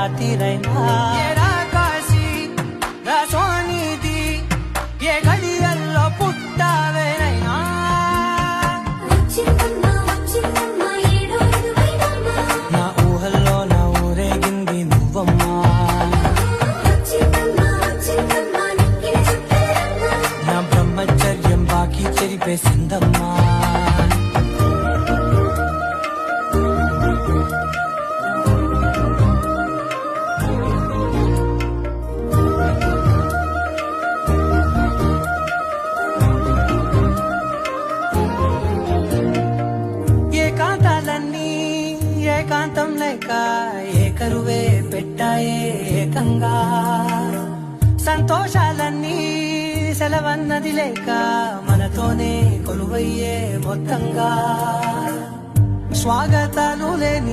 రాత్రిరైనా కాశీ సోనిది ఏ గడియల్లో పుట్టావేనైనా నా ఊహల్లో నా ఊరేగింది నువ్వమ్మా నా బ్రహ్మచర్యం బాకీ చెరిపేసిందమ్మా ఏకాంతం లేక ఏకరువే పెట్టాయే ఏకంగా సంతోషాలన్నీ సెలవన్నది లేక మనతోనే కొలువయ్యే మొత్తంగా స్వాగతాలు లేని